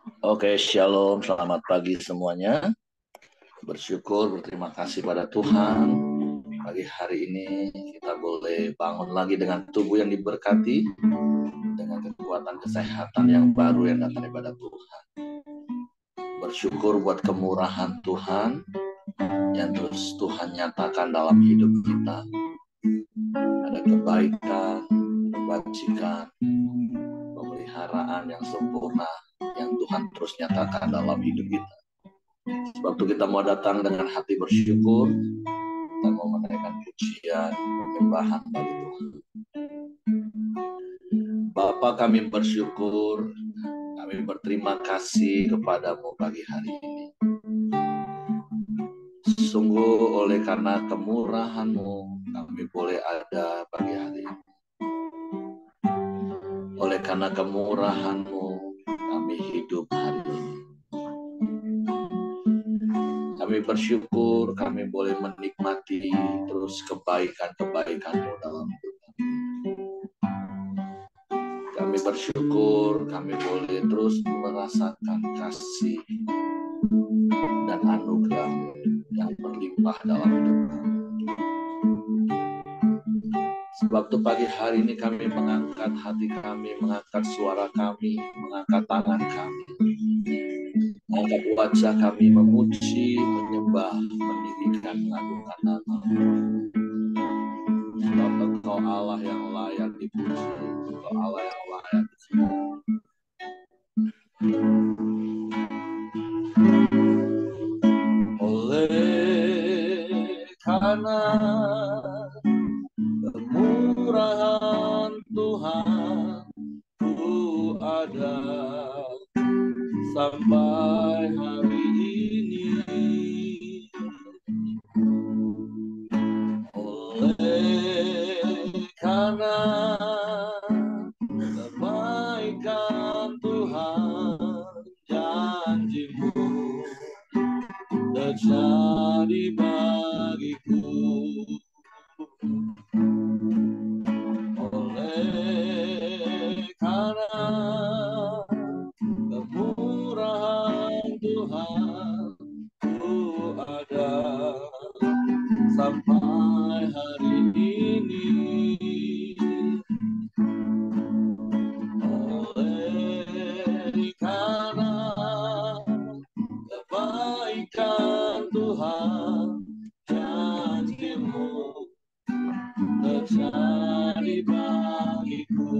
Oke, shalom, selamat pagi semuanya. Bersyukur, berterima kasih pada Tuhan. Pagi hari ini kita boleh bangun lagi dengan tubuh yang diberkati, dengan kekuatan kesehatan yang baru yang datang daripada Tuhan. Bersyukur buat kemurahan Tuhan yang terus Tuhan nyatakan dalam hidup kita. Ada kebaikan, kebajikan, pemeliharaan yang sempurna yang Tuhan terus nyatakan dalam hidup kita. Waktu kita mau datang dengan hati bersyukur, kita mau menaikkan pujian, penyembahan bagi Tuhan. Bapa, kami bersyukur, kami berterima kasih kepadamu pagi hari ini. Sungguh oleh karena kemurahan-Mu, kami boleh ada pagi hari ini. Oleh karena kemurahan-Mu, kami hidup hari ini. Kami bersyukur, kami boleh menikmati terus kebaikan-kebaikan-Mu dalam hidup kami. Kami bersyukur, kami boleh terus merasakan kasih dan anugerah yang berlimpah dalam hidup kami. Sebab itu pagi hari ini kami mengangkat hati kami, mengangkat suara kami, mengangkat tangan kami, mengangkat wajah kami, memuji, menyembah, meninggikan, mengagungkan nama-Mu. Sebab Engkau Allah yang layak dipuji, Engkau Allah yang layak disembah. Oleh karena kemurahan Tuhan, ku ada sampai hari ini. Oleh karena kebaikan Tuhan, janji-Mu terjadi bagiku. Oleh karena kemurahan Tuhan, ku ada sampai hari ini. Oleh karena kebaikan Tuhan, janji-Mu terjadi bagiku.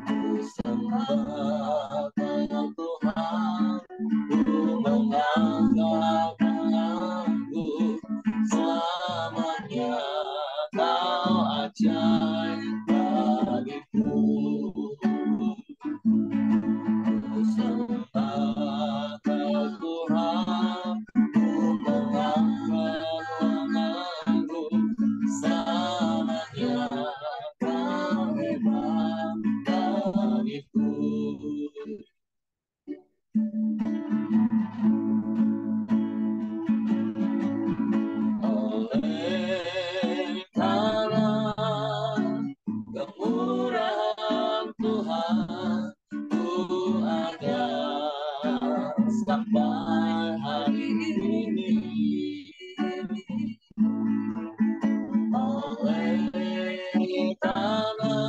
Ku sembah Tuhan, ku mengangkat tanganku, selamanya Kau ajaib bagiku. Ku sembah Tuhan, ku mengangkat tanganku, selamanya Kau hebat bagiku. Oleh karena kemurahan Tuhan, ku ada sampai hari ini. Oleh karena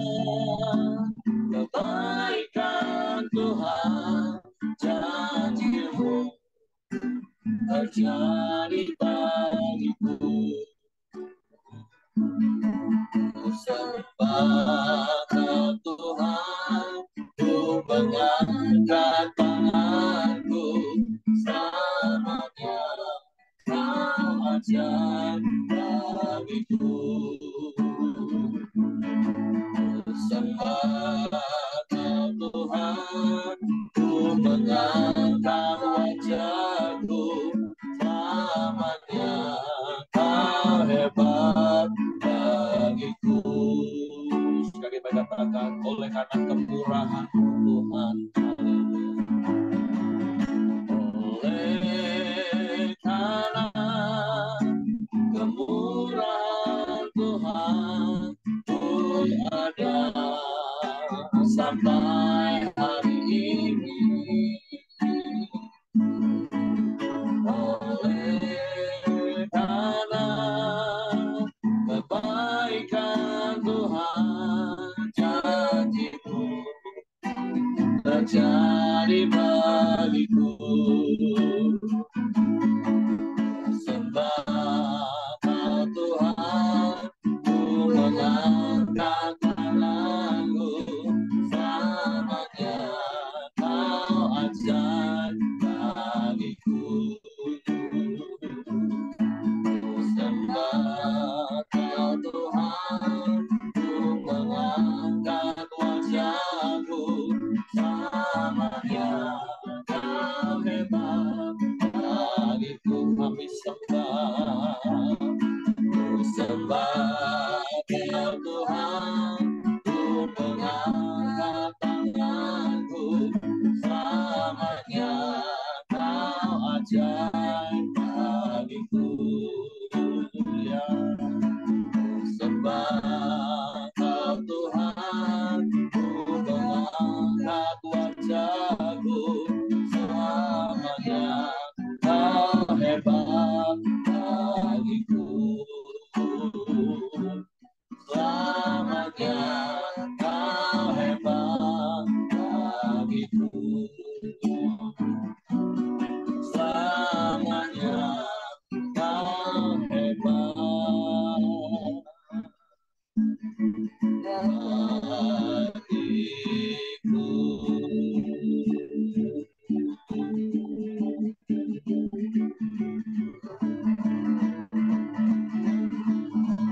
kebaikan Tuhan, janji-Mu terjadi bagiku. Ku sembah Tuhan, ku mengangkat tanganku, selamanya Kau ajaib bagiku. Ku sembah Tuhan, ku mengangkat wajahku, selamanya Kau hebat bagiku. Sekali lagi katakan, oleh karena kemurahan Tuhan. Oleh karena kemurahan Tuhan, ku ada sampai hari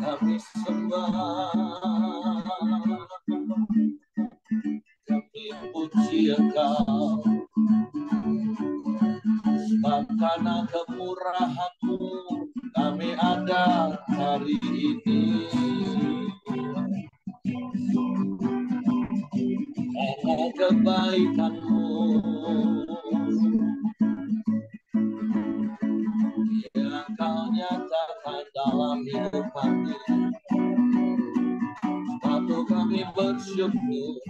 Kami sembah, kami puji Engkau, sebab karena kemurahan-Mu kami ada hari ini. Karena kebaikan-Mu yang Kau nyatakan dalam hidup kami, waktu kami bersyukur,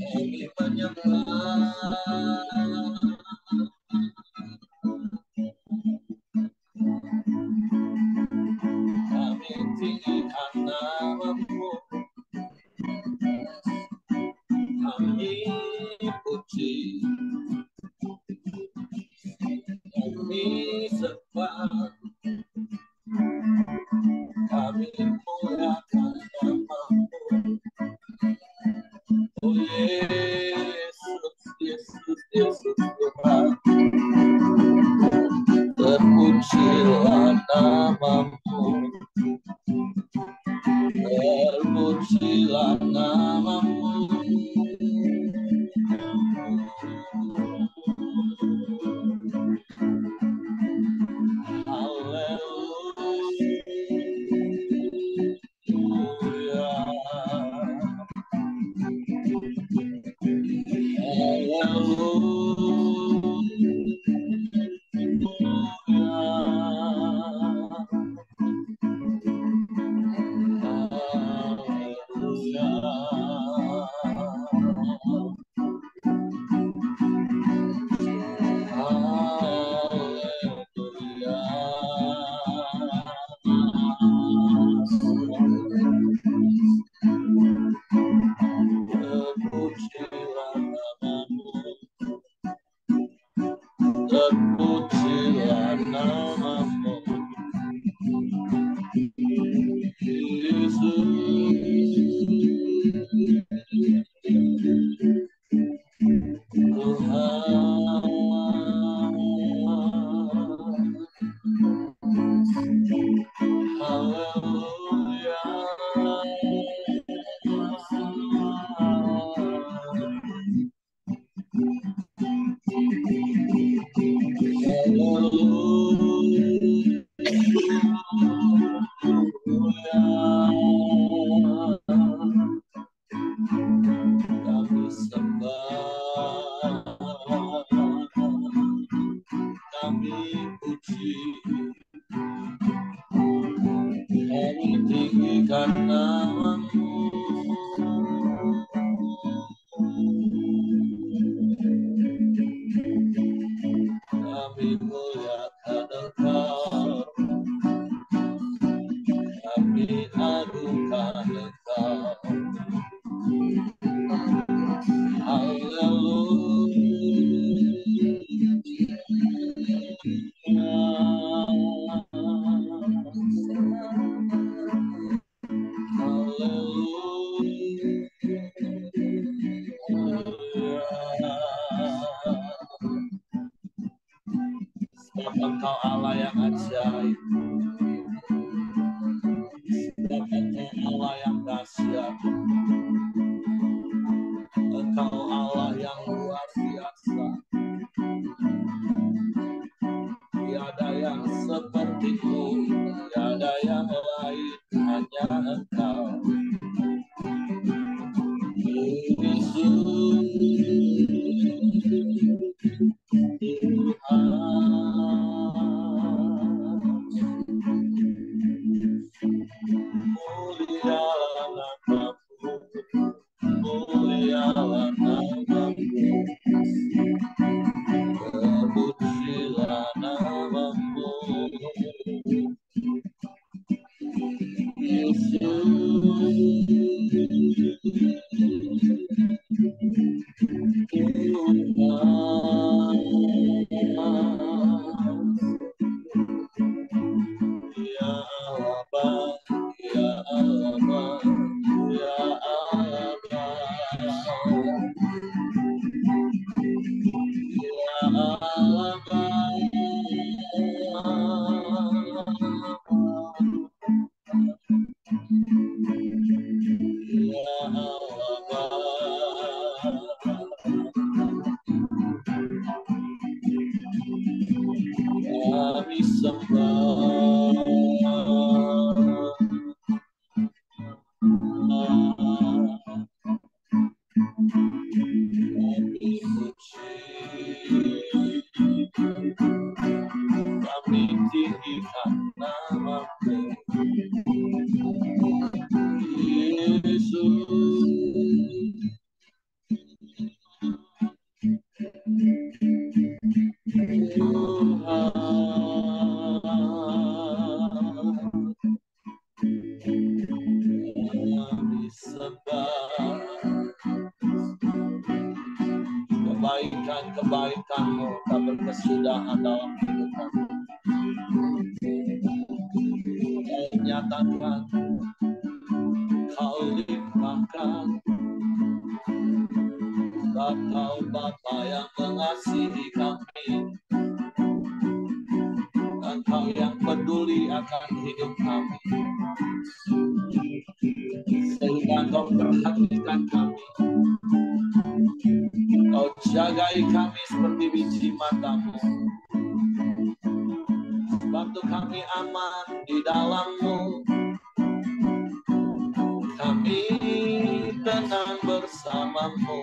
kami menyembah, kami tinggikan nama-Mu, kami puji, kami sembah, kami muliakan nama-Mu. Oh Yesus, Yesus, Yesus Tuhan, terpujilah nama-Mu, terpujilah nama-Mu. Terpujilah nama-Mu, Yesus. Kami sembah, kami puji, kami tinggikan nama-Mu. Kami muliakan Engkau, kami agungkan Engkau. Sebab Engkau Allah yang ajaib, sebab Engkau Allah yang dahsyat, Engkau Allah yang luar biasa. Tiada yang seperti-Mu, tiada yang lain, hanya Engkau. Ya Kebaikan-kebaikan-Mu tak berkesudahan dalam hidup kami. Kau nyatakan, Kau limpahkan, Kau Bapa yang mengasihi kami, dan Kau yang peduli akan hidup kami, sehingga Kau perhatikan kami. Kau jagai kami seperti biji mata-Mu. Waktu kami aman di dalam-Mu, kami tenang bersama-Mu.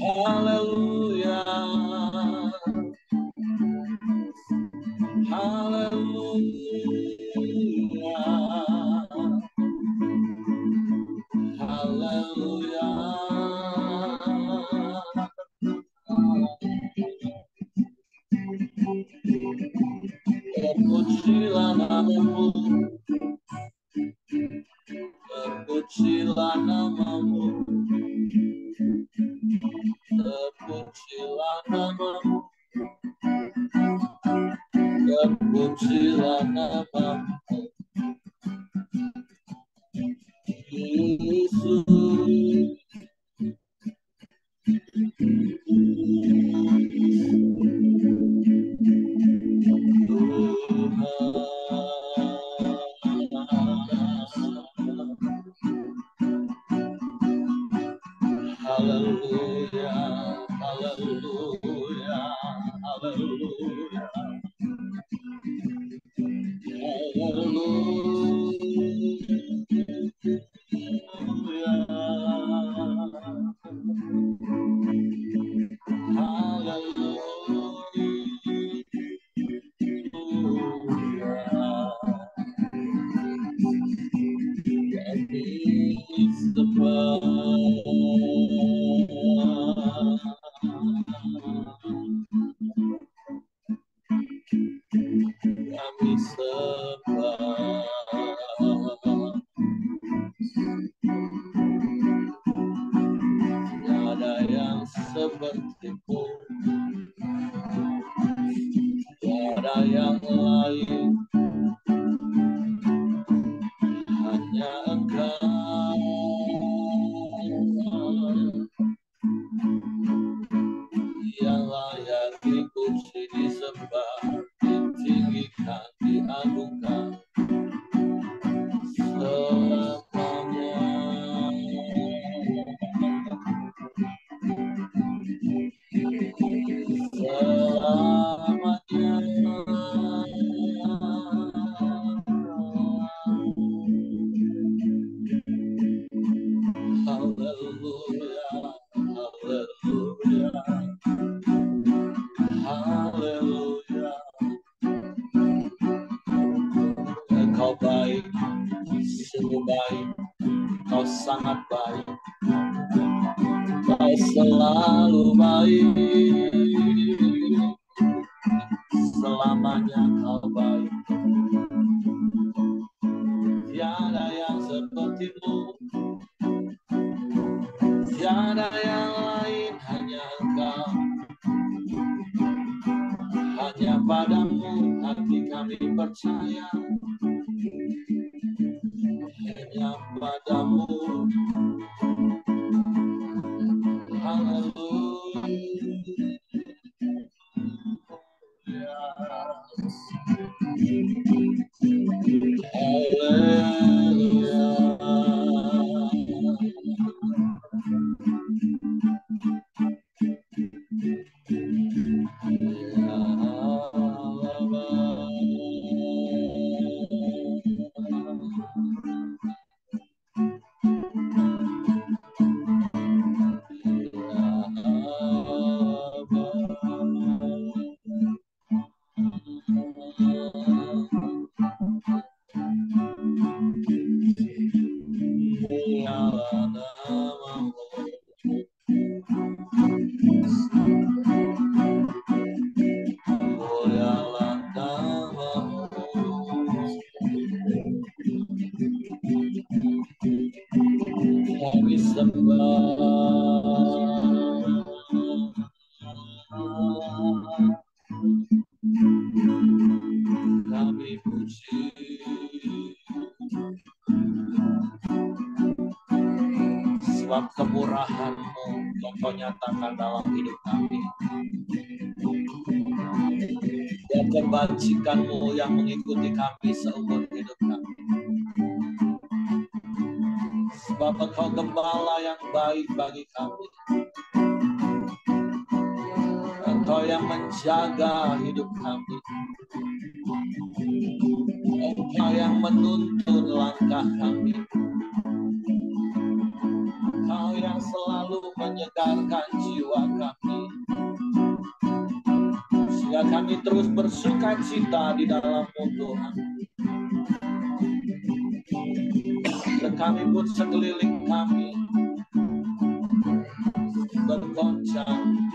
Haleluya, haleluya, haleluya. Terpujilah nama-Mu, terpujilah nama-Mu, terpujilah nama-Mu, terpujilah nama-Mu, Yesus. Haleluya, haleluya, haleluya, kami sembah. Tiada yang seperti-Mu, tiada yang lain, hanya Engkau yang layak dipuji, disembah, ditinggikan, diagungkan selamanya. Haleluya, haleluya, haleluya. Engkau baik, sungguh baik, Kau sangat baik, Kau selalu baik, selamanya Kau baik. Tiada yang seperti-Mu, tiada yang lain, hanya Engkau. Hanya padamu hati kami percaya, hanya padamu. Kami puji, sebab kemurahan-Mu yang Kau nyatakan dalam hidup kami, dan kebajikan-Mu yang mengikuti kami seumur hidup kami. Sebab Engkau gembala yang baik bagi kami. Engkau yang menjaga hidup kami. Engkau yang menuntun langkah kami. Engkau yang selalu menyegarkan jiwa kami, sehingga kami terus bersuka cita di dalam-Mu, Tuhan. Dan kami pun sekeliling kami bergoncang,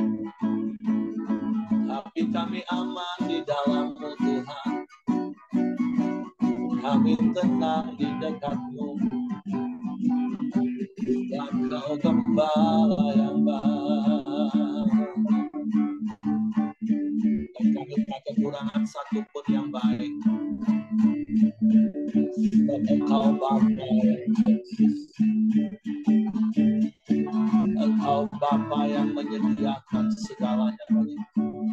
tapi kami aman di dalam-Mu, Tuhan. Kami tenang di dekat-Mu. Engkau gembala yang baik. Dan kami tak kekurangan satupun yang baik. Dan Engkau Bapa yang Engkau Bapa yang menyediakan segalanya bagi kami.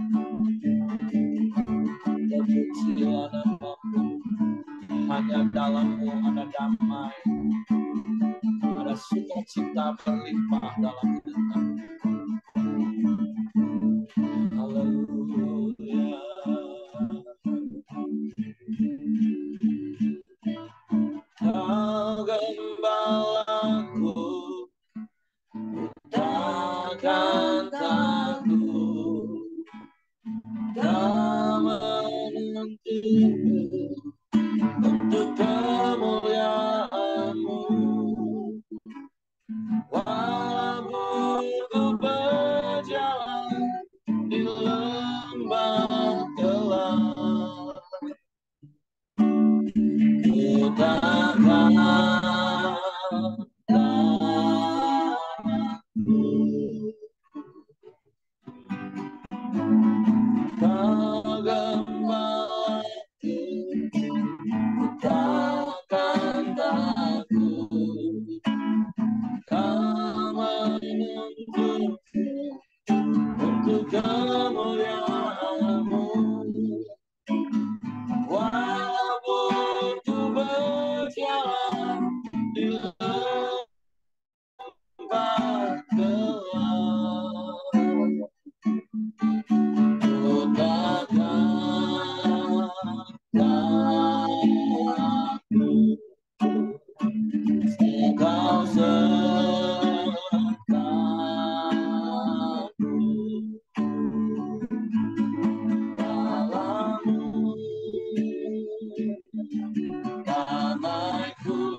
Terpujilah nama-Mu. Hanya dalam-Mu ada damai, ada sukacita berlimpah dalam hidup kami. Haleluya. Kau gembalaku, takkan takut. Kau menuntunku untuk kemuliaan-Mu. Walaupun ku berjalan di lembah gelap, ku takkan takut. Kau gembalaku, takkan takut. Kau menuntunku untuk kemuliaan-Mu. Walaupun ku berjalan di lembah gelap, ku takkan takut. Engkau sertaku dalam-Mu. Damaiku,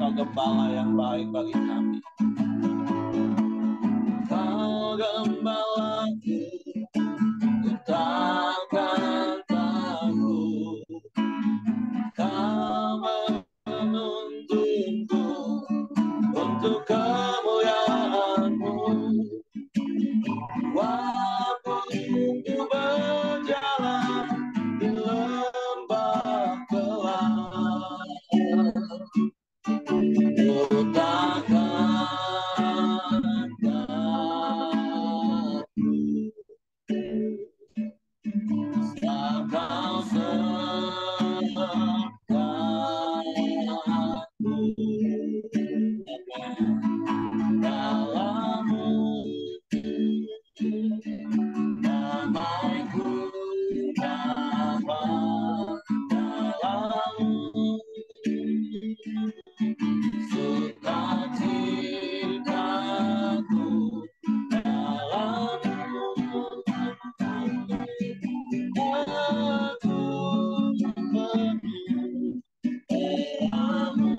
Kau gembala yang baik bagi kami. Kau gembalaku, ku takkan takut. Kau menuntunku untuk kemuliaan-Mu. Walaupun ku berjalan di lembah gelap, ku takkan takut. Sebab Kau sertaku. Dalam-Mu damai-Ku dapat, dalam-Mu sukacitaku, dalam-Mu aku penuh, dalam-Mu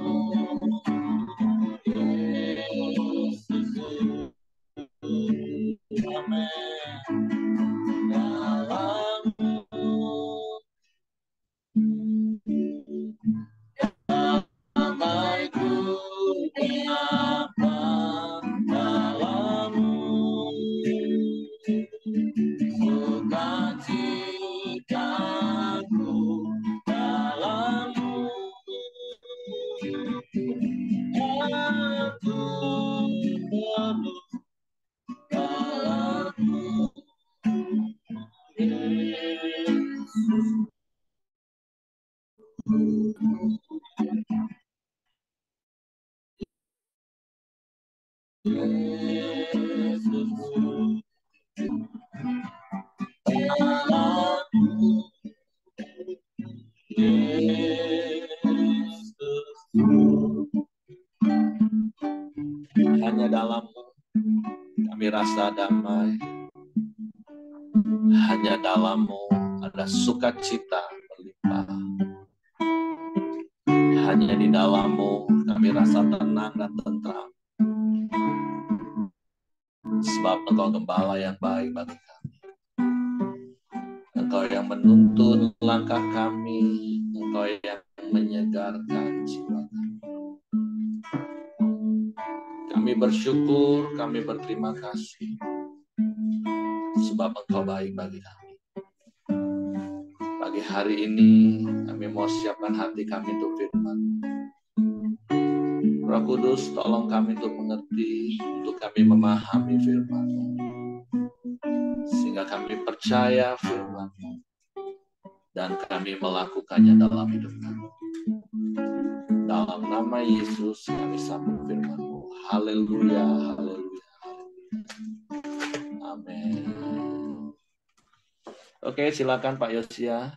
Yesus. Amin. Dalam-Mu damai-Ku dapat, dalam-Mu sukacitaku, dalam-Mu aku penuh, dalam-Mu Yesus. Yesus, dalam-Mu Yesus. Hanya dalam-Mu kami rasa damai. Hanya dalam-Mu ada sukacita berlimpah. Hanya di dalam-Mu kami rasa tenang dan tentram. Sebab Engkau gembala yang baik bagi kami. Engkau yang menuntun langkah kami. Engkau yang menyegarkan jiwa kami. Kami bersyukur, kami berterima kasih. Sebab Engkau baik bagi kami. Pagi hari ini kami mau siapkan hati kami untuk firman. Roh Kudus, tolong kami untuk mengerti, untuk kami memahami firman, sehingga kami percaya firman dan kami melakukannya dalam hidup kami. Dalam nama Yesus kami sambut firman-Mu. Haleluya, haleluya, haleluya. Amin. Oke, silakan Pak Yosia.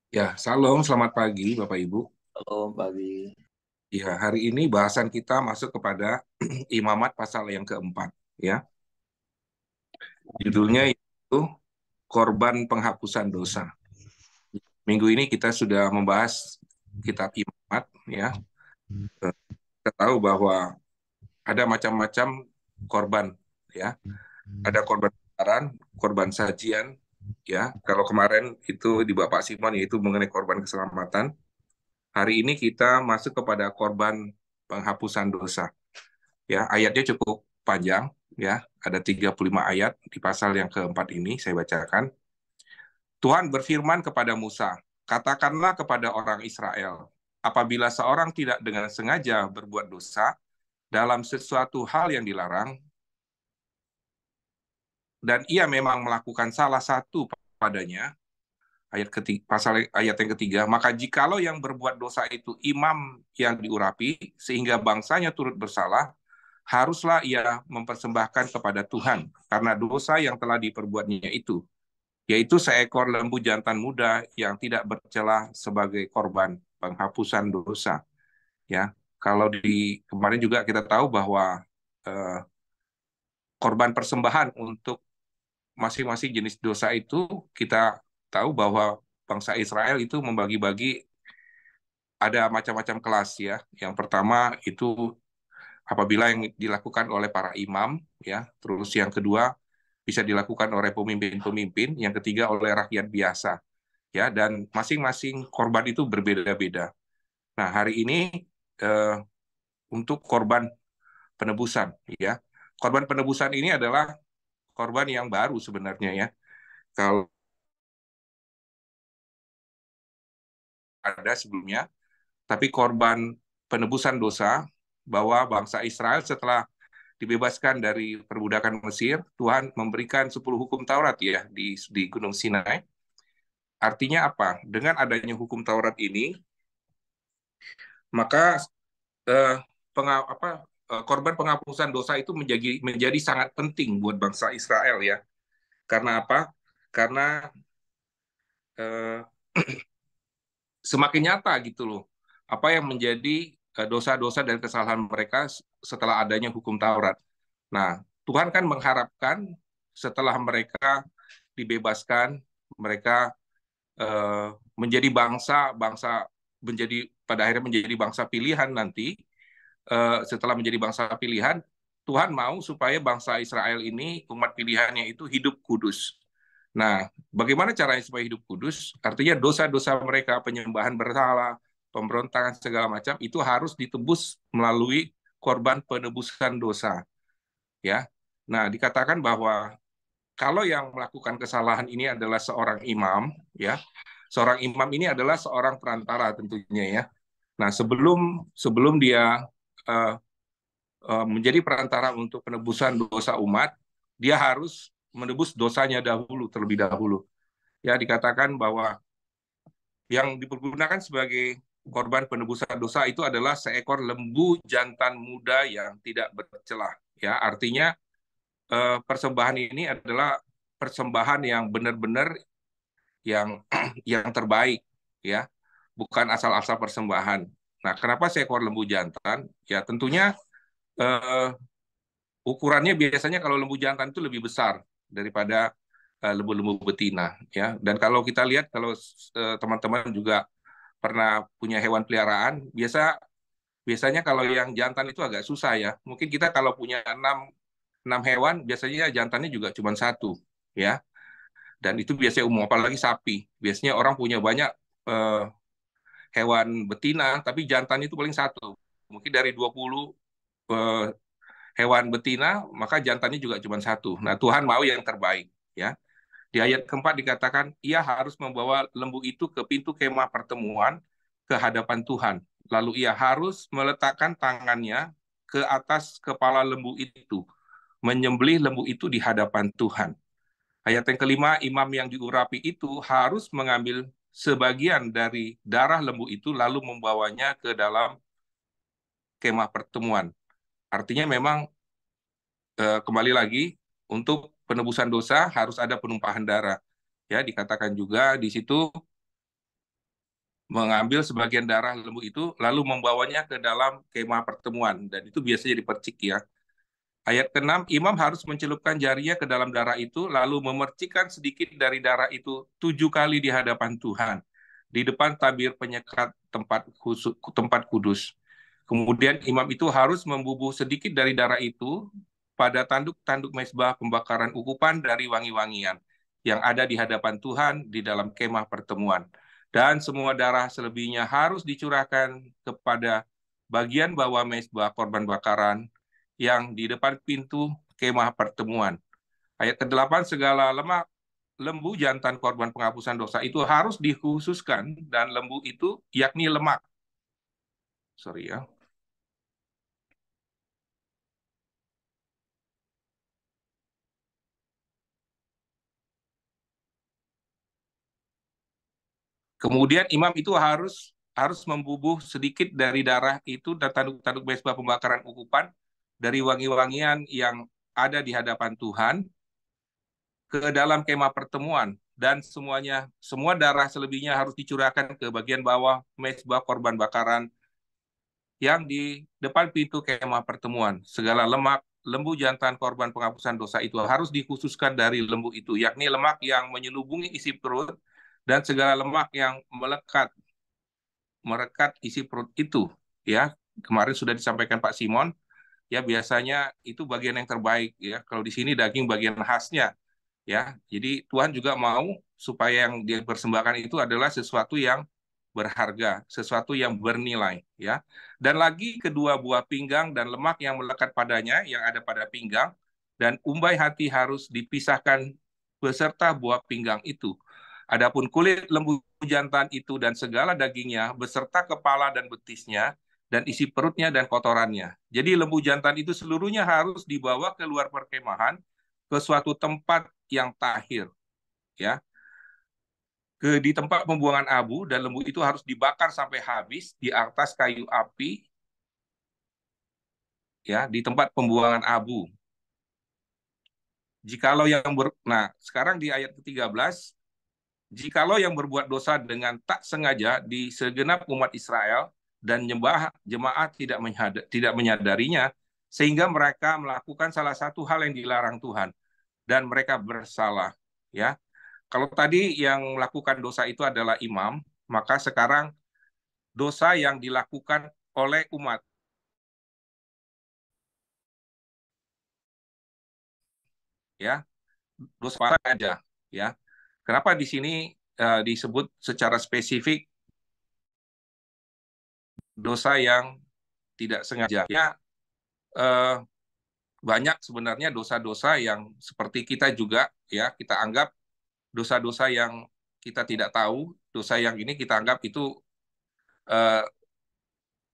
Ya, salam, selamat pagi Bapak Ibu. Shalom pagi. Ya, hari ini bahasan kita masuk kepada Imamat pasal yang keempat, ya. Judulnya itu Korban Penghapusan Dosa. Minggu ini kita sudah membahas kitab Imamat, ya. Kita tahu bahwa ada macam-macam korban, ya. Ada korban kebenaran, korban sajian, ya. Kalau kemarin itu di Bapak Simon yaitu mengenai korban keselamatan. Hari ini kita masuk kepada korban penghapusan dosa. Ya, ayatnya cukup panjang, ya. Ada 35 ayat di pasal yang keempat ini saya bacakan. Tuhan berfirman kepada Musa, "Katakanlah kepada orang Israel, apabila seorang tidak dengan sengaja berbuat dosa dalam sesuatu hal yang dilarang, dan ia memang melakukan salah satu padanya," pasal ayat yang ketiga, "maka jikalau yang berbuat dosa itu imam yang diurapi, sehingga bangsanya turut bersalah, haruslah ia mempersembahkan kepada Tuhan, karena dosa yang telah diperbuatnya itu, yaitu seekor lembu jantan muda yang tidak bercela sebagai korban penghapusan dosa." Ya, kalau di kemarin juga kita tahu bahwa korban persembahan untuk masing-masing jenis dosa itu, kita tahu bahwa bangsa Israel itu membagi-bagi ada macam-macam kelas ya. Yang pertama itu apabila yang dilakukan oleh para imam ya, terus yang kedua bisa dilakukan oleh pemimpin-pemimpin, yang ketiga oleh rakyat biasa ya, dan masing-masing korban itu berbeda-beda. Nah, hari ini eh, untuk korban penebusan ya. Korban penebusan ini adalah korban yang baru sebenarnya ya. Kalau ada sebelumnya, tapi korban penebusan dosa bahwa bangsa Israel setelah dibebaskan dari perbudakan Mesir, Tuhan memberikan 10 hukum Taurat ya di Gunung Sinai. Artinya apa? Dengan adanya hukum Taurat ini, maka eh, korban penghapusan dosa itu menjadi sangat penting buat bangsa Israel ya. Karena apa? Karena eh, semakin nyata gitu loh apa yang menjadi dosa-dosa dan kesalahan mereka setelah adanya hukum Taurat. Nah, Tuhan kan mengharapkan setelah mereka dibebaskan, mereka menjadi bangsa menjadi pada akhirnya menjadi bangsa pilihan nanti. Setelah menjadi bangsa pilihan, Tuhan mau supaya bangsa Israel ini umat pilihannya itu hidup kudus. Nah, bagaimana caranya supaya hidup kudus? Artinya dosa-dosa mereka, penyembahan berhala, pemberontakan segala macam itu harus ditebus melalui korban penebusan dosa, ya. Nah, dikatakan bahwa kalau yang melakukan kesalahan ini adalah seorang imam, ya. Seorang imam ini adalah seorang perantara tentunya ya. Nah, sebelum sebelum dia uh, menjadi perantara untuk penebusan dosa umat, dia harus menebus dosanya dahulu terlebih dahulu. Ya, dikatakan bahwa yang dipergunakan sebagai korban penebusan dosa itu adalah seekor lembu jantan muda yang tidak bercelah. Ya, artinya persembahan ini adalah persembahan yang benar-benar yang yang terbaik, ya, bukan asal-asal persembahan. Nah, kenapa seekor lembu jantan? Ya, tentunya eh, ukurannya biasanya kalau lembu jantan itu lebih besar daripada lembu-lembu betina, ya. Dan kalau kita lihat kalau teman-teman juga pernah punya hewan peliharaan, biasanya kalau yang jantan itu agak susah ya. Mungkin kita kalau punya enam hewan, biasanya jantannya juga cuma satu, ya. Dan itu biasanya umum, apalagi sapi. Biasanya orang punya banyak eh, hewan betina, tapi jantan itu paling satu. Mungkin dari 20 eh, hewan betina, maka jantannya juga cuma satu. Nah, Tuhan mau yang terbaik, ya. Di ayat keempat dikatakan, ia harus membawa lembu itu ke pintu kemah pertemuan ke hadapan Tuhan. Lalu ia harus meletakkan tangannya ke atas kepala lembu itu, menyembelih lembu itu di hadapan Tuhan. Ayat yang kelima, imam yang diurapi itu harus mengambil sebagian dari darah lembu itu lalu membawanya ke dalam kemah pertemuan. Artinya memang kembali lagi untuk penebusan dosa harus ada penumpahan darah. Ya, dikatakan juga di situ mengambil sebagian darah lembu itu lalu membawanya ke dalam kemah pertemuan dan itu biasanya dipercik ya. Ayat ke-6, imam harus mencelupkan jarinya ke dalam darah itu lalu memercikkan sedikit dari darah itu 7 kali di hadapan Tuhan di depan tabir penyekat tempat kudus. Kemudian imam itu harus membubuh sedikit dari darah itu pada tanduk-tanduk mezbah pembakaran ukupan dari wangi-wangian yang ada di hadapan Tuhan di dalam kemah pertemuan. Dan semua darah selebihnya harus dicurahkan kepada bagian bawah mezbah korban bakaran yang di depan pintu kemah pertemuan. Ayat ke-8, segala lemak lembu jantan korban penghapusan dosa itu harus dikhususkan dan lembu itu yakni lemak. Sorry ya. Kemudian imam itu harus membubuh sedikit dari darah itu dan tanduk-tanduk mezbah pembakaran ukupan dari wangi-wangian yang ada di hadapan Tuhan ke dalam kemah pertemuan dan semua darah selebihnya harus dicurahkan ke bagian bawah mezbah korban bakaran yang di depan pintu kemah pertemuan. Segala lemak lembu jantan korban penghapusan dosa itu harus dikhususkan dari lembu itu, yakni lemak yang menyelubungi isi perut dan segala lemak yang melekat merekat isi perut itu, ya. Kemarin sudah disampaikan Pak Simon, ya biasanya itu bagian yang terbaik, ya. Kalau di sini daging bagian khasnya, ya. Jadi Tuhan juga mau supaya yang dia persembahkan itu adalah sesuatu yang berharga, sesuatu yang bernilai, ya. Dan lagi kedua buah pinggang dan lemak yang melekat padanya, yang ada pada pinggang, dan umbai hati harus dipisahkan beserta buah pinggang itu. Adapun kulit lembu jantan itu dan segala dagingnya beserta kepala dan betisnya dan isi perutnya dan kotorannya. Jadi lembu jantan itu seluruhnya harus dibawa keluar perkemahan ke suatu tempat yang tahir, ya. Di tempat pembuangan abu, dan lembu itu harus dibakar sampai habis di atas kayu api, ya, di tempat pembuangan abu. Jikalau yang Nah, sekarang di ayat ke-13, jikalau yang berbuat dosa dengan tak sengaja di segenap umat Israel dan jemaat tidak menyadarinya, sehingga mereka melakukan salah satu hal yang dilarang Tuhan dan mereka bersalah, ya. Kalau tadi yang melakukan dosa itu adalah imam, maka sekarang dosa yang dilakukan oleh umat, ya, dosa aja, ya. Kenapa di sini disebut secara spesifik dosa yang tidak sengaja? Ya, eh, banyak sebenarnya dosa-dosa yang seperti kita juga, ya, kita anggap dosa-dosa yang kita tidak tahu, dosa yang ini kita anggap itu eh,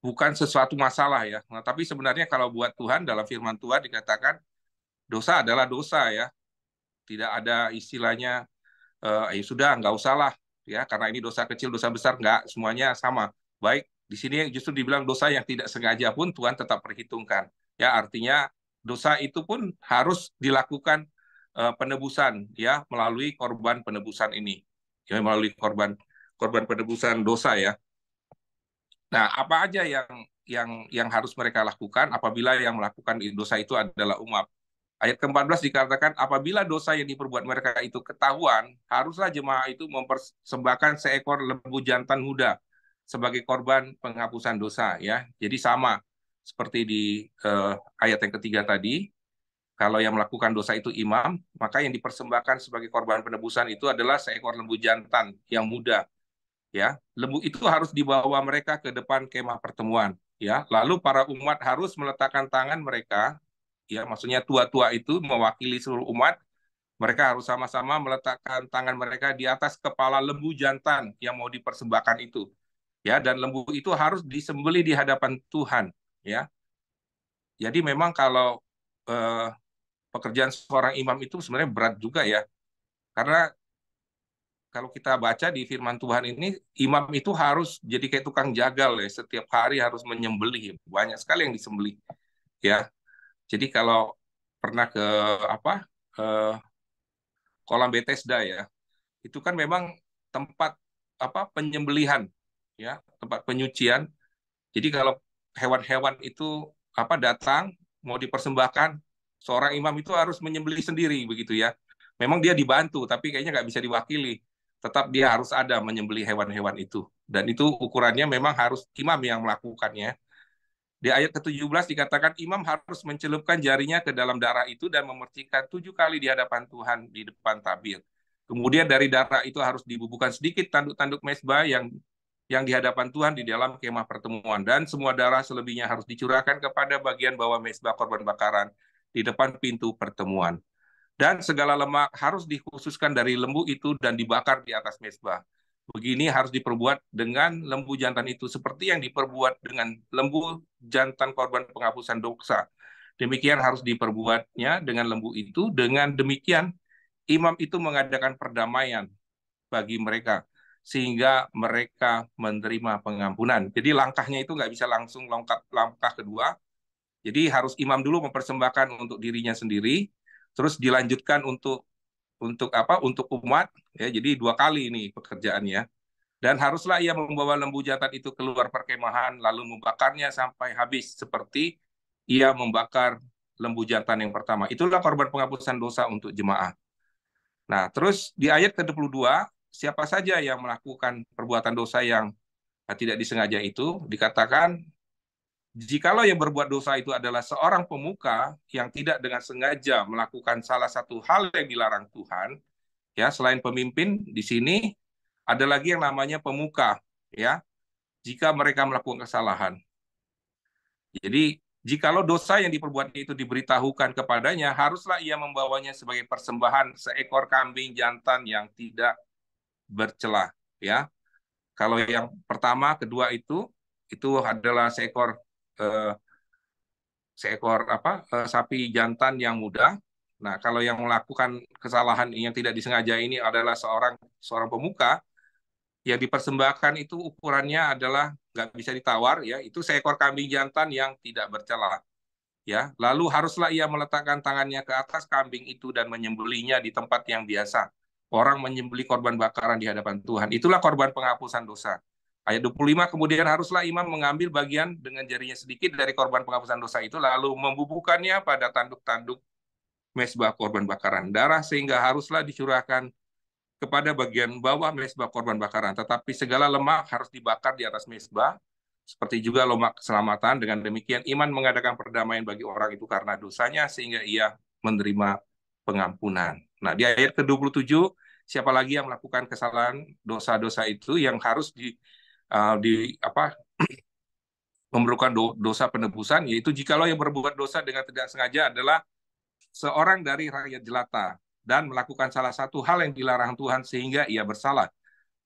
bukan sesuatu masalah, ya. Nah, tapi sebenarnya kalau buat Tuhan, dalam firman Tuhan dikatakan dosa adalah dosa, ya. Tidak ada istilahnya ya sudah nggak usah lah, ya, karena ini dosa kecil dosa besar, nggak, semuanya sama. Baik, di sini justru dibilang dosa yang tidak sengaja pun Tuhan tetap perhitungkan, ya. Artinya dosa itu pun harus dilakukan penebusan, ya, melalui korban penebusan ini, ya, melalui korban korban penebusan dosa, ya. Nah, apa aja yang harus mereka lakukan apabila yang melakukan dosa itu adalah umat? Ayat ke-14 dikatakan, apabila dosa yang diperbuat mereka itu ketahuan, haruslah jemaah itu mempersembahkan seekor lembu jantan muda sebagai korban penghapusan dosa, ya. Jadi sama seperti di ayat yang ketiga tadi, kalau yang melakukan dosa itu imam, maka yang dipersembahkan sebagai korban penebusan itu adalah seekor lembu jantan yang muda, ya. Lembu itu harus dibawa mereka ke depan kemah pertemuan, ya. Lalu para umat harus meletakkan tangan mereka, ya, maksudnya tua-tua itu mewakili seluruh umat, mereka harus sama-sama meletakkan tangan mereka di atas kepala lembu jantan yang mau dipersembahkan itu, ya. Dan lembu itu harus disembelih di hadapan Tuhan, ya. Jadi memang kalau eh, pekerjaan seorang imam itu sebenarnya berat juga, ya, karena kalau kita baca di firman Tuhan ini, imam itu harus jadi kayak tukang jagal, ya, setiap hari harus menyembelih, banyak sekali yang disembelih, ya. Jadi kalau pernah ke apa eh, kolam Bethesda, ya, itu kan memang tempat penyembelihan, ya, tempat penyucian. Jadi kalau hewan-hewan itu datang mau dipersembahkan, seorang imam itu harus menyembelih sendiri, begitu, ya. Memang dia dibantu, tapi kayaknya nggak bisa diwakili. Tetap dia harus ada menyembelih hewan-hewan itu. Dan itu ukurannya memang harus imam yang melakukannya. Di ayat ke-17 dikatakan imam harus mencelupkan jarinya ke dalam darah itu dan memercikkan 7 kali di hadapan Tuhan di depan tabir. Kemudian dari darah itu harus dibubuhkan sedikit tanduk-tanduk mezbah yang di hadapan Tuhan di dalam kemah pertemuan. Dan semua darah selebihnya harus dicurahkan kepada bagian bawah mezbah korban bakaran di depan pintu pertemuan. Dan segala lemak harus dikhususkan dari lembu itu dan dibakar di atas mezbah. Begini harus diperbuat dengan lembu jantan itu seperti yang diperbuat dengan lembu jantan korban penghapusan dosa. Demikian harus diperbuatnya dengan lembu itu. Dengan demikian imam itu mengadakan perdamaian bagi mereka sehingga mereka menerima pengampunan. Jadi langkahnya itu nggak bisa langsung langkah kedua. Jadi harus imam dulu mempersembahkan untuk dirinya sendiri, terus dilanjutkan untuk umat, ya. Jadi 2 kali ini pekerjaannya. Dan haruslah ia membawa lembu jantan itu keluar perkemahan lalu membakarnya sampai habis seperti ia membakar lembu jantan yang pertama. Itulah korban penghapusan dosa untuk jemaah. Nah, terus di ayat ke-22, siapa saja yang melakukan perbuatan dosa yang Nah, tidak disengaja itu dikatakan, jikalau yang berbuat dosa itu adalah seorang pemuka yang tidak dengan sengaja melakukan salah satu hal yang dilarang Tuhan, ya, selain pemimpin di sini ada lagi yang namanya pemuka, ya, jika mereka melakukan kesalahan. Jadi, jikalau dosa yang diperbuatnya itu diberitahukan kepadanya, haruslah ia membawanya sebagai persembahan seekor kambing jantan yang tidak bercela, ya. Kalau yang pertama, kedua itu adalah eh, sapi jantan yang muda. Nah, kalau yang melakukan kesalahan yang tidak disengaja ini adalah seorang pemuka, yang dipersembahkan itu ukurannya adalah nggak bisa ditawar, ya, itu seekor kambing jantan yang tidak bercela, ya. Lalu haruslah ia meletakkan tangannya ke atas kambing itu dan menyembelihnya di tempat yang biasa orang menyembelih korban bakaran di hadapan Tuhan. Itulah korban penghapusan dosa. Ayat 25, kemudian haruslah imam mengambil bagian dengan jarinya sedikit dari korban penghapusan dosa itu, lalu membubuhkannya pada tanduk-tanduk mezbah korban bakaran. Darah sehingga haruslah dicurahkan kepada bagian bawah mezbah korban bakaran. Tetapi segala lemak harus dibakar di atas mezbah, seperti juga lemak keselamatan. Dengan demikian, iman mengadakan perdamaian bagi orang itu karena dosanya, sehingga ia menerima pengampunan. Nah, di ayat ke-27, siapa lagi yang melakukan kesalahan dosa-dosa itu yang harus memerlukan dosa penebusan, yaitu jikalau yang berbuat dosa dengan tidak sengaja adalah seorang dari rakyat jelata dan melakukan salah satu hal yang dilarang Tuhan sehingga ia bersalah.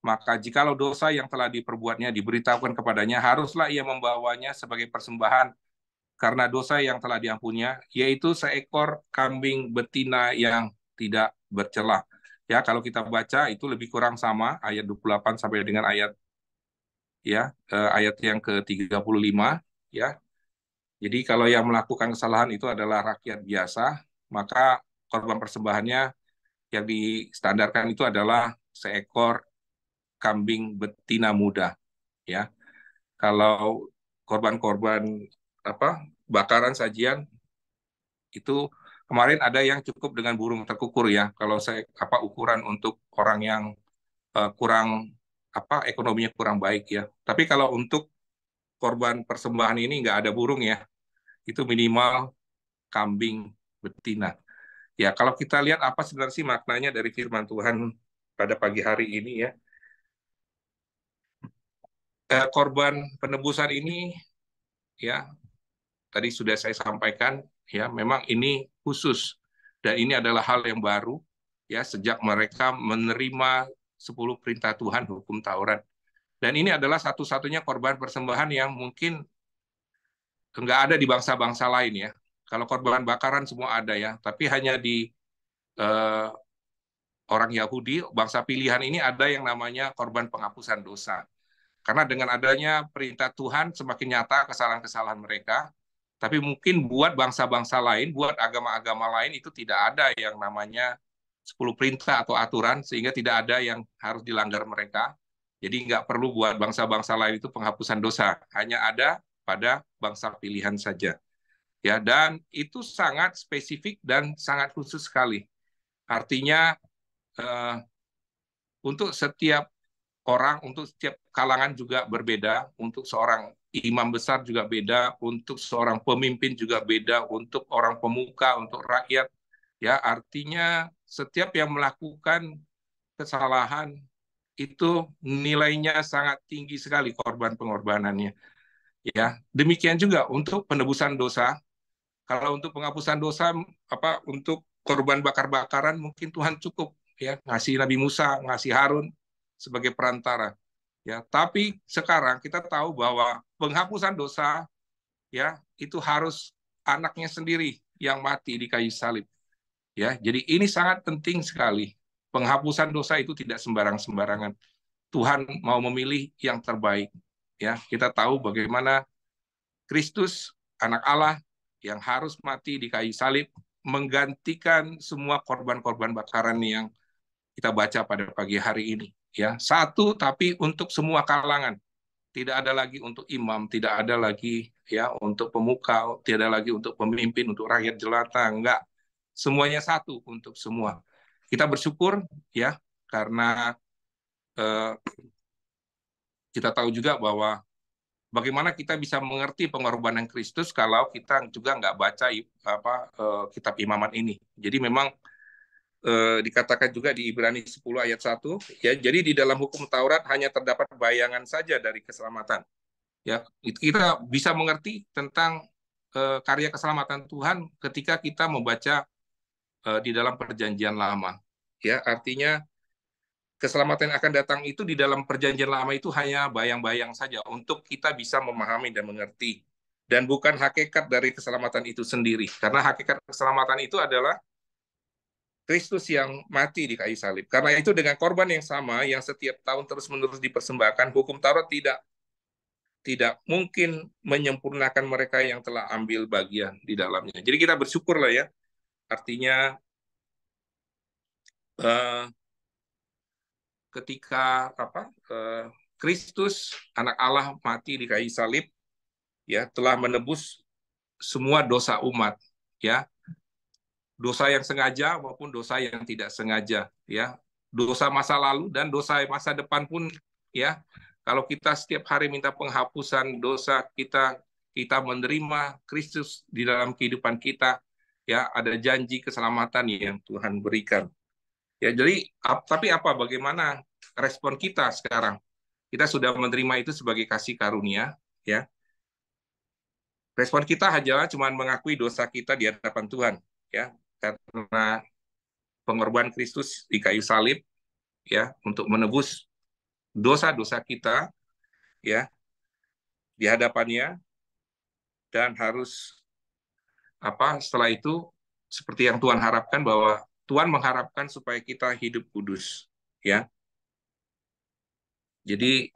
Maka jikalau dosa yang telah diperbuatnya diberitahukan kepadanya, haruslah ia membawanya sebagai persembahan karena dosa yang telah diampuninya, yaitu seekor kambing betina yang tidak bercela. Ya, kalau kita baca itu lebih kurang sama ayat 28 sampai dengan ayat yang ke-35, ya. Jadi kalau yang melakukan kesalahan itu adalah rakyat biasa, maka korban persembahannya yang distandarkan itu adalah seekor kambing betina muda, ya. Kalau korban-korban bakaran sajian itu kemarin ada yang cukup dengan burung terkukur, ya. Kalau saya ukuran untuk orang yang kurang ekonominya kurang baik, ya. Tapi kalau untuk korban persembahan ini nggak ada burung, ya. Itu minimal kambing betina. Ya, kalau kita lihat apa sebenarnya sih maknanya dari firman Tuhan pada pagi hari ini, ya. Korban penebusan ini, ya, tadi sudah saya sampaikan, ya, memang ini khusus dan ini adalah hal yang baru, ya, sejak mereka menerima 10 perintah Tuhan, hukum Taurat. Dan ini adalah satu-satunya korban persembahan yang mungkin nggak ada di bangsa-bangsa lain, ya. Kalau korban bakaran semua ada, ya, tapi hanya di eh, orang Yahudi, bangsa pilihan ini ada yang namanya korban penghapusan dosa. Karena dengan adanya perintah Tuhan semakin nyata kesalahan-kesalahan mereka, tapi mungkin buat bangsa-bangsa lain, buat agama-agama lain itu tidak ada yang namanya 10 perintah atau aturan, sehingga tidak ada yang harus dilanggar mereka. Jadi nggak perlu buat bangsa-bangsa lain itu penghapusan dosa, hanya ada pada bangsa pilihan saja. Ya, dan itu sangat spesifik dan sangat khusus sekali. Artinya eh, untuk setiap orang, untuk setiap kalangan juga berbeda, untuk seorang imam besar juga beda, untuk seorang pemimpin juga beda, untuk orang pemuka, untuk rakyat, ya, artinya setiap yang melakukan kesalahan itu nilainya sangat tinggi sekali korban pengorbanannya, ya. Demikian juga untuk penebusan dosa. Kalau untuk penghapusan dosa, untuk korban bakar-bakaran mungkin Tuhan cukup, ya, ngasih Nabi Musa, ngasih Harun sebagai perantara, ya. Tapi sekarang kita tahu bahwa penghapusan dosa, ya, itu harus anaknya sendiri yang mati di kayu salib, ya. Jadi ini sangat penting sekali. Penghapusan dosa itu tidak sembarang-sembarangan. Tuhan mau memilih yang terbaik, ya. Kita tahu bagaimana Kristus, anak Allah, yang harus mati di kayu salib, menggantikan semua korban-korban bakaran yang kita baca pada pagi hari ini. Ya, satu tapi untuk semua kalangan. Tidak ada lagi untuk imam, tidak ada lagi, ya, untuk pemuka, tidak ada lagi untuk pemimpin, untuk rakyat jelata, enggak. Semuanya satu untuk semua. Kita bersyukur, ya, karena eh, kita tahu juga bahwa bagaimana kita bisa mengerti pengorbanan Kristus kalau kita juga nggak baca kitab Imamat ini. Jadi memang dikatakan juga di Ibrani 10 ayat 1, ya, jadi di dalam hukum Taurat hanya terdapat bayangan saja dari keselamatan. Ya, kita bisa mengerti tentang karya keselamatan Tuhan ketika kita membaca di dalam Perjanjian Lama. Ya, artinya keselamatan yang akan datang itu di dalam Perjanjian Lama itu hanya bayang-bayang saja untuk kita bisa memahami dan mengerti, dan bukan hakikat dari keselamatan itu sendiri. Karena hakikat keselamatan itu adalah Kristus yang mati di kayu salib. Karena itu dengan korban yang sama yang setiap tahun terus-menerus dipersembahkan, hukum Taurat tidak mungkin menyempurnakan mereka yang telah ambil bagian di dalamnya. Jadi kita bersyukurlah ya. Artinya ketika Kristus anak Allah mati di kayu salib, ya, telah menebus semua dosa umat, ya, dosa yang sengaja maupun dosa yang tidak sengaja, ya, dosa masa lalu dan dosa masa depan pun, ya. Kalau kita setiap hari minta penghapusan dosa kita menerima Kristus di dalam kehidupan kita, ya, ada janji keselamatan yang Tuhan berikan. Ya, jadi tapi bagaimana respon kita sekarang? Kita sudah menerima itu sebagai kasih karunia, ya. Respon kita hanyalah cuma mengakui dosa kita di hadapan Tuhan, ya, karena pengorbanan Kristus di kayu salib, ya, untuk menebus dosa-dosa kita, ya, di hadapannya, dan harus setelah itu seperti yang Tuhan harapkan, bahwa Tuhan mengharapkan supaya kita hidup kudus, ya. Jadi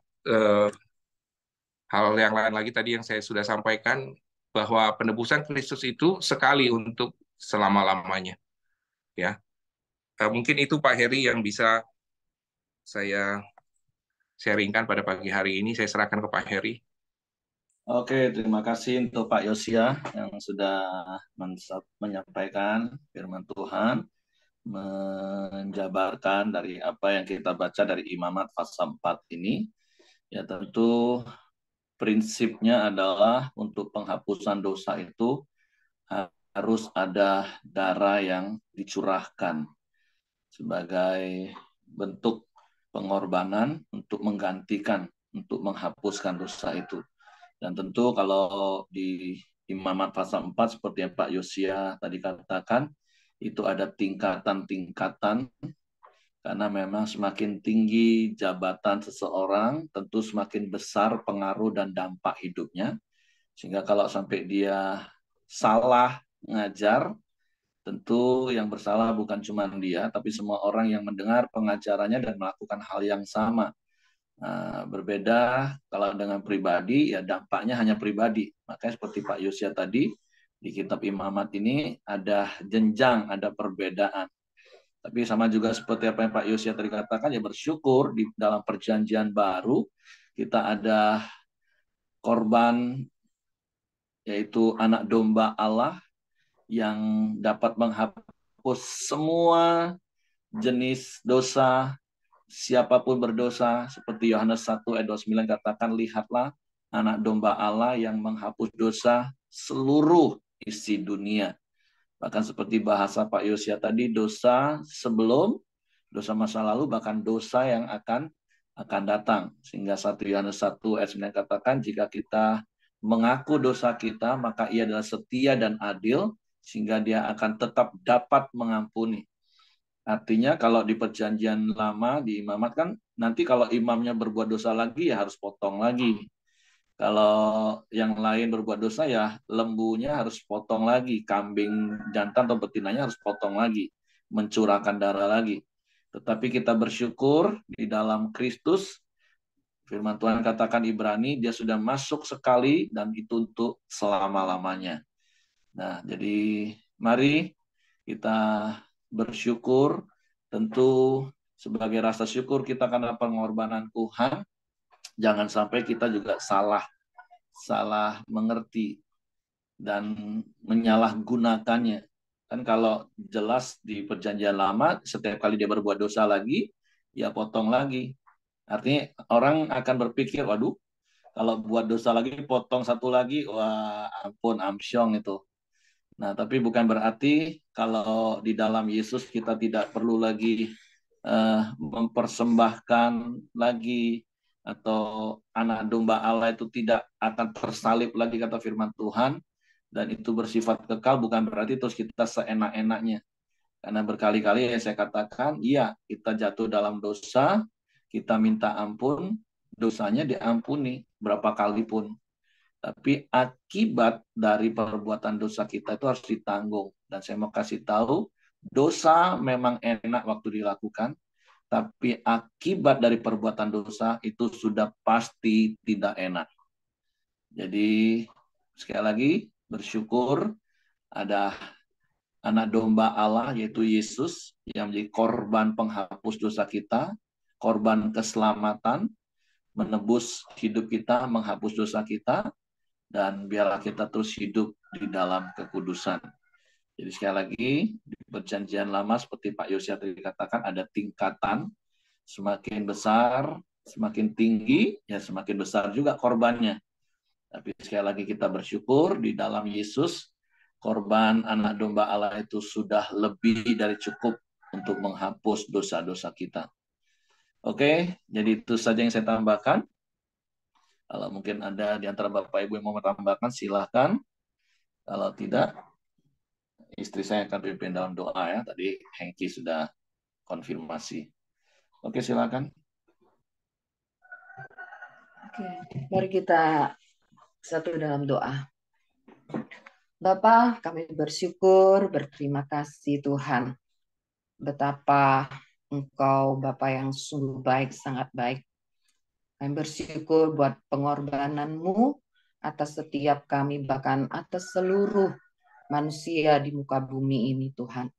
hal yang lain lagi tadi yang saya sudah sampaikan, bahwa penebusan Kristus itu sekali untuk selama-lamanya, ya. Mungkin itu Pak Heri yang bisa saya sharingkan pada pagi hari ini. Saya serahkan ke Pak Heri. Oke, terima kasih untuk Pak Yosia yang sudah menyampaikan firman Tuhan, menjabarkan dari apa yang kita baca dari Imamat pasal 4 ini. Ya, tentu prinsipnya adalah untuk penghapusan dosa itu harus ada darah yang dicurahkan sebagai bentuk pengorbanan untuk menggantikan, untuk menghapuskan dosa itu. Dan tentu kalau di Imamat pasal 4 seperti yang Pak Yosia tadi katakan, itu ada tingkatan-tingkatan, karena memang semakin tinggi jabatan seseorang, tentu semakin besar pengaruh dan dampak hidupnya. Sehingga kalau sampai dia salah ngajar, tentu yang bersalah bukan cuma dia, tapi semua orang yang mendengar pengajarannya dan melakukan hal yang sama. Nah, berbeda kalau dengan pribadi, ya dampaknya hanya pribadi. Makanya seperti Pak Yosia tadi, di kitab Imamat ini ada jenjang, ada perbedaan. Tapi sama juga seperti apa yang Pak Yosia tadi katakan, ya bersyukur di dalam perjanjian baru, kita ada korban, yaitu anak domba Allah, yang dapat menghapus semua jenis dosa. Siapapun berdosa, seperti Yohanes 1 ayat 29 katakan, lihatlah anak domba Allah yang menghapus dosa seluruh isi dunia. Bahkan seperti bahasa Pak Yosia tadi, dosa sebelum, dosa masa lalu, bahkan dosa yang akan datang. Sehingga 1 Yohanes 1 ayat 9 katakan, jika kita mengaku dosa kita, maka ia adalah setia dan adil, sehingga dia akan tetap dapat mengampuni. Artinya kalau di perjanjian lama, di imamat kan, nanti kalau imamnya berbuat dosa lagi, ya harus potong lagi. Kalau yang lain berbuat dosa, ya lembunya harus potong lagi. Kambing jantan atau betinanya harus potong lagi. Mencurahkan darah lagi. Tetapi kita bersyukur di dalam Kristus, firman Tuhan katakan Ibrani, dia sudah masuk sekali dan itu untuk selama-lamanya. Nah, jadi mari kita bersyukur, tentu sebagai rasa syukur kita karena pengorbanan Tuhan, jangan sampai kita juga salah mengerti dan menyalahgunakannya. Kan kalau jelas di perjanjian lama, setiap kali dia berbuat dosa lagi, ya potong lagi. Artinya orang akan berpikir, waduh, kalau buat dosa lagi, potong satu lagi, wah ampun, amsyong itu. Nah, tapi bukan berarti kalau di dalam Yesus kita tidak perlu lagi mempersembahkan lagi, atau anak domba Allah itu tidak akan tersalib lagi, kata firman Tuhan, dan itu bersifat kekal, bukan berarti terus kita seenak-enaknya. Karena berkali-kali yang saya katakan, iya kita jatuh dalam dosa, kita minta ampun, dosanya diampuni berapa kali pun. Tapi akibat dari perbuatan dosa kita itu harus ditanggung. Dan saya mau kasih tahu, dosa memang enak waktu dilakukan, tapi akibat dari perbuatan dosa itu sudah pasti tidak enak. Jadi sekali lagi bersyukur ada anak domba Allah yaitu Yesus yang menjadi korban penghapus dosa kita, korban keselamatan, menebus hidup kita, menghapus dosa kita, dan biarlah kita terus hidup di dalam kekudusan. Jadi sekali lagi di perjanjian lama seperti Pak Yosia tadi katakan, ada tingkatan, semakin besar, semakin tinggi, ya semakin besar juga korbannya. Tapi sekali lagi kita bersyukur di dalam Yesus, korban anak domba Allah itu sudah lebih dari cukup untuk menghapus dosa-dosa kita. Oke, jadi itu saja yang saya tambahkan. Kalau mungkin ada di antara Bapak Ibu yang mau menambahkan, silahkan. Kalau tidak, istri saya akan pimpin dalam doa ya. Tadi Hengki sudah konfirmasi. Oke, silakan. Oke, mari kita satu dalam doa. Bapa, kami bersyukur, berterima kasih Tuhan. Betapa Engkau Bapa yang sungguh baik, sangat baik. Kami bersyukur buat pengorbanan-Mu atas setiap kami, bahkan atas seluruh manusia di muka bumi ini Tuhan.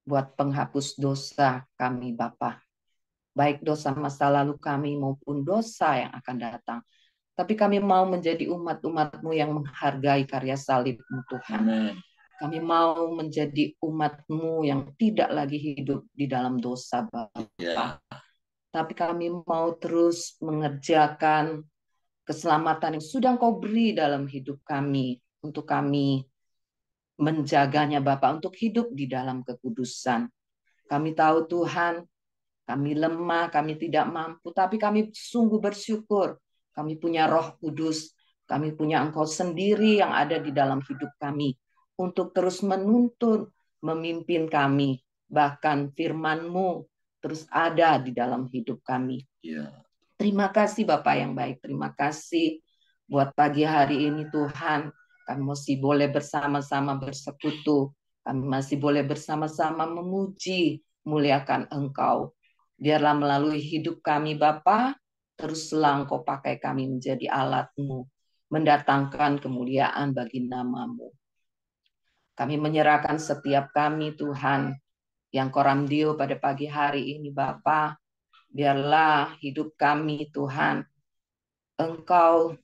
Buat penghapus dosa kami Bapa. Baik dosa masa lalu kami maupun dosa yang akan datang. Tapi kami mau menjadi umat-umat-Mu yang menghargai karya salib-Mu Tuhan. Amen. Kami mau menjadi umat-Mu yang tidak lagi hidup di dalam dosa Bapa. Ya. Tapi kami mau terus mengerjakan keselamatan yang sudah Engkau beri dalam hidup kami. Untuk kami menjaganya Bapa, untuk hidup di dalam kekudusan. Kami tahu Tuhan, kami lemah, kami tidak mampu, tapi kami sungguh bersyukur. Kami punya Roh Kudus, kami punya Engkau sendiri yang ada di dalam hidup kami untuk terus menuntun, memimpin kami. Bahkan firman-Mu terus ada di dalam hidup kami. Ya. Terima kasih Bapak yang baik, terima kasih buat pagi hari ini Tuhan. Kami masih boleh bersama-sama bersekutu, kami masih boleh bersama-sama memuji, muliakan Engkau. Biarlah melalui hidup kami Bapa, teruslah Engkau pakai kami menjadi alat-Mu, mendatangkan kemuliaan bagi nama-Mu. Kami menyerahkan setiap kami Tuhan, yang Koramdio pada pagi hari ini Bapa. Biarlah hidup kami Tuhan, Engkau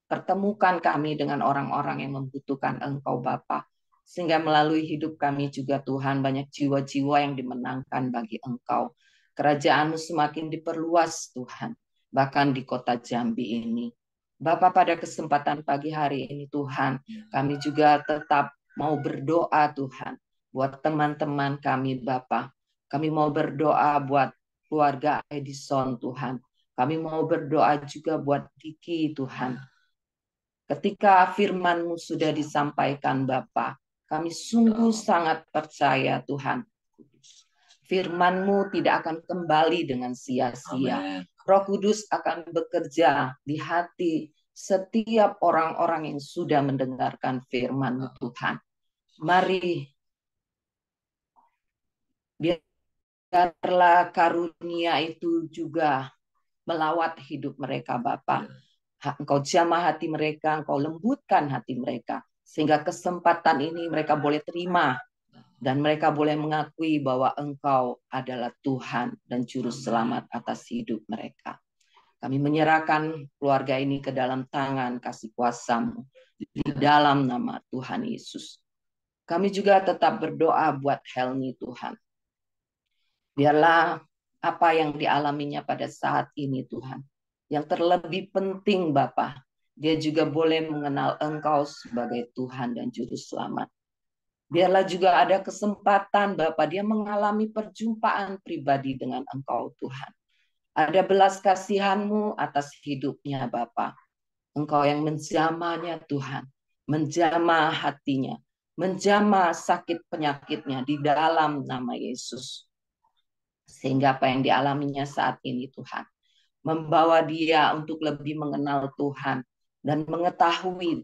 pertemukan kami dengan orang-orang yang membutuhkan Engkau Bapa. Sehingga melalui hidup kami juga Tuhan, banyak jiwa-jiwa yang dimenangkan bagi Engkau. Kerajaan-Mu semakin diperluas Tuhan, bahkan di kota Jambi ini. Bapa, pada kesempatan pagi hari ini Tuhan, kami juga tetap mau berdoa Tuhan, buat teman-teman kami Bapa. Kami mau berdoa buat keluarga Edison Tuhan. Kami mau berdoa juga buat Diki Tuhan. Ketika firman-Mu sudah disampaikan Bapa, kami sungguh sangat percaya Tuhan. Firman-Mu tidak akan kembali dengan sia-sia. Roh Kudus akan bekerja di hati setiap orang-orang yang sudah mendengarkan firman-Mu Tuhan. Mari biarlah karunia itu juga melawat hidup mereka Bapa. Engkau jamah hati mereka, Engkau lembutkan hati mereka, sehingga kesempatan ini mereka boleh terima dan mereka boleh mengakui bahwa Engkau adalah Tuhan dan Juru Selamat atas hidup mereka. Kami menyerahkan keluarga ini ke dalam tangan kasih kuasa-Mu di dalam nama Tuhan Yesus. Kami juga tetap berdoa buat Helmi Tuhan. Biarlah apa yang dialaminya pada saat ini Tuhan. Yang terlebih penting Bapa, dia juga boleh mengenal Engkau sebagai Tuhan dan Juru Selamat. Biarlah juga ada kesempatan Bapa dia mengalami perjumpaan pribadi dengan Engkau Tuhan. Ada belas kasihan-Mu atas hidupnya Bapa. Engkau yang menjamahnya Tuhan, menjamah hatinya, menjamah sakit penyakitnya di dalam nama Yesus. Sehingga apa yang dialaminya saat ini Tuhan, membawa dia untuk lebih mengenal Tuhan dan mengetahui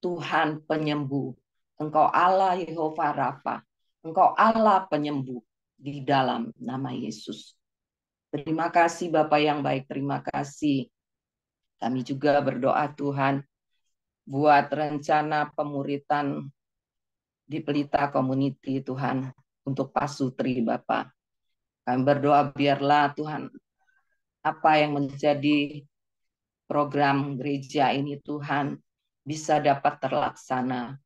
Tuhan penyembuh. Engkau Allah Yehova Rafa, Engkau Allah penyembuh di dalam nama Yesus. Terima kasih Bapak yang baik, terima kasih. Kami juga berdoa Tuhan buat rencana pemuritan di Pelita Community Tuhan untuk Pasutri Bapak. Kami berdoa biarlah Tuhan apa yang menjadi program gereja ini Tuhan bisa dapat terlaksana.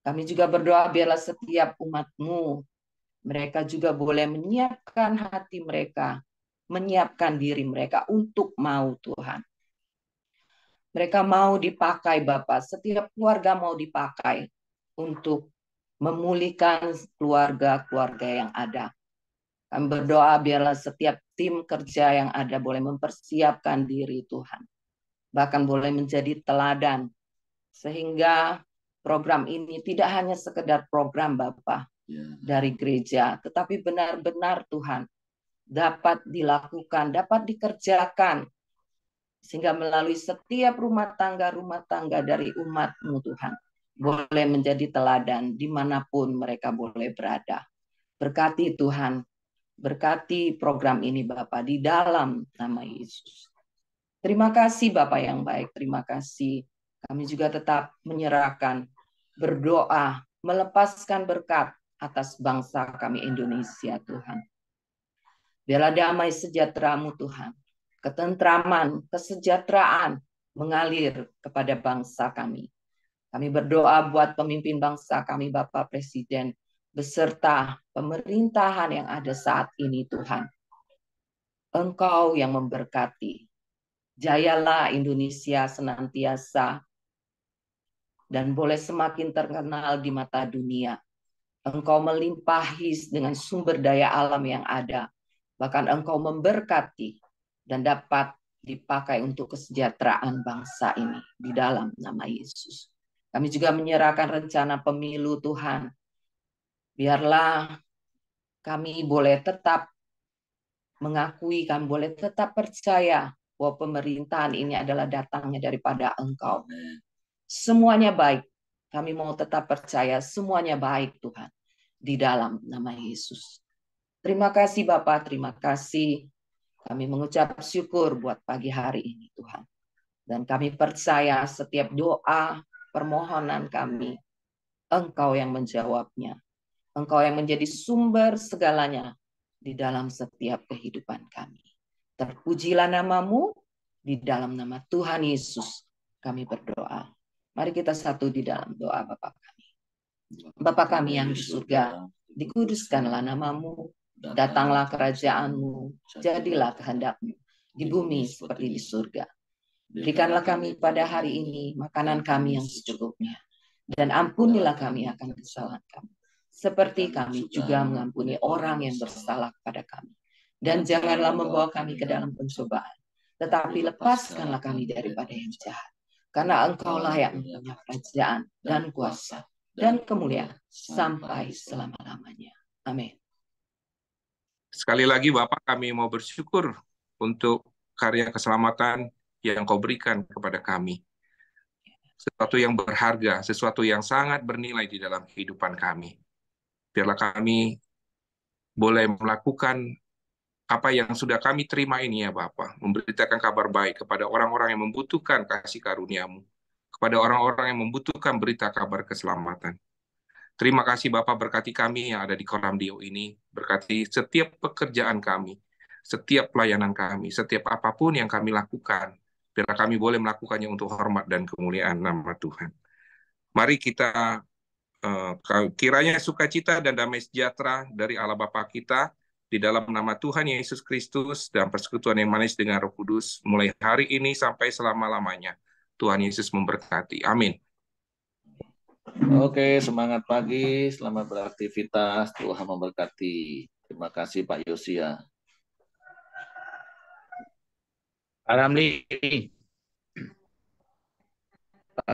Kami juga berdoa biarlah setiap umat-Mu, mereka juga boleh menyiapkan hati mereka, menyiapkan diri mereka untuk mau Tuhan. Mereka mau dipakai Bapak, setiap keluarga mau dipakai untuk memulihkan keluarga-keluarga yang ada. Kami berdoa biarlah setiap tim kerja yang ada boleh mempersiapkan diri Tuhan. Bahkan boleh menjadi teladan. Sehingga program ini tidak hanya sekedar program Bapak dari gereja, tetapi benar-benar Tuhan dapat dilakukan, dapat dikerjakan. Sehingga melalui setiap rumah tangga dari umat-Mu Tuhan, boleh menjadi teladan dimanapun mereka boleh berada. Berkati Tuhan, berkati program ini Bapak di dalam nama Yesus. Terima kasih Bapak yang baik, terima kasih. Kami juga tetap menyerahkan, berdoa, melepaskan berkat atas bangsa kami Indonesia Tuhan. Biarlah damai sejahtera-Mu Tuhan, ketentraman, kesejahteraan mengalir kepada bangsa kami. Kami berdoa buat pemimpin bangsa kami Bapak Presiden, beserta pemerintahan yang ada saat ini Tuhan. Engkau yang memberkati. Jayalah Indonesia senantiasa dan boleh semakin terkenal di mata dunia. Engkau melimpahi dengan sumber daya alam yang ada. Bahkan Engkau memberkati dan dapat dipakai untuk kesejahteraan bangsa ini di dalam nama Yesus. Kami juga menyerahkan rencana pemilu Tuhan. Biarlah kami boleh tetap mengakui, kami boleh tetap percaya bahwa pemerintahan ini adalah datangnya daripada Engkau. Semuanya baik. Kami mau tetap percaya semuanya baik Tuhan. Di dalam nama Yesus. Terima kasih Bapak, terima kasih. Kami mengucap syukur buat pagi hari ini Tuhan. Dan kami percaya setiap doa, permohonan kami, Engkau yang menjawabnya. Engkau yang menjadi sumber segalanya di dalam setiap kehidupan kami. Terpujilah nama-Mu, di dalam nama Tuhan Yesus kami berdoa. Mari kita satu di dalam doa Bapa kami. Bapa kami yang di surga, dikuduskanlah nama-Mu, datanglah kerajaan-Mu, jadilah kehendak-Mu, di bumi seperti di surga. Berikanlah kami pada hari ini makanan kami yang secukupnya, dan ampunilah kami akan kesalahan kami, seperti kami juga mengampuni orang yang bersalah kepada kami. Dan janganlah membawa kami ke dalam pencobaan, tetapi lepaskanlah kami daripada yang jahat. Karena Engkaulah yang punya kerajaan dan kuasa dan kemuliaan sampai selama-lamanya. Amin. Sekali lagi Bapak, kami mau bersyukur untuk karya keselamatan yang Kau berikan kepada kami. Sesuatu yang berharga, sesuatu yang sangat bernilai di dalam kehidupan kami. Biarlah kami boleh melakukan apa yang sudah kami terima ini ya Bapa, memberitakan kabar baik kepada orang-orang yang membutuhkan kasih karunia-Mu, kepada orang-orang yang membutuhkan berita kabar keselamatan. Terima kasih Bapak, berkati kami yang ada di Koramdio ini, berkati setiap pekerjaan kami, setiap pelayanan kami, setiap apapun yang kami lakukan, biarlah kami boleh melakukannya untuk hormat dan kemuliaan nama Tuhan. Mari kita kiranya sukacita dan damai sejahtera dari Allah Bapa kita, di dalam nama Tuhan Yesus Kristus dan persekutuan yang manis dengan Roh Kudus mulai hari ini sampai selama-lamanya. Tuhan Yesus memberkati. Amin. Oke, semangat pagi, selamat beraktivitas, Tuhan memberkati. Terima kasih Pak Yosia. Aramli.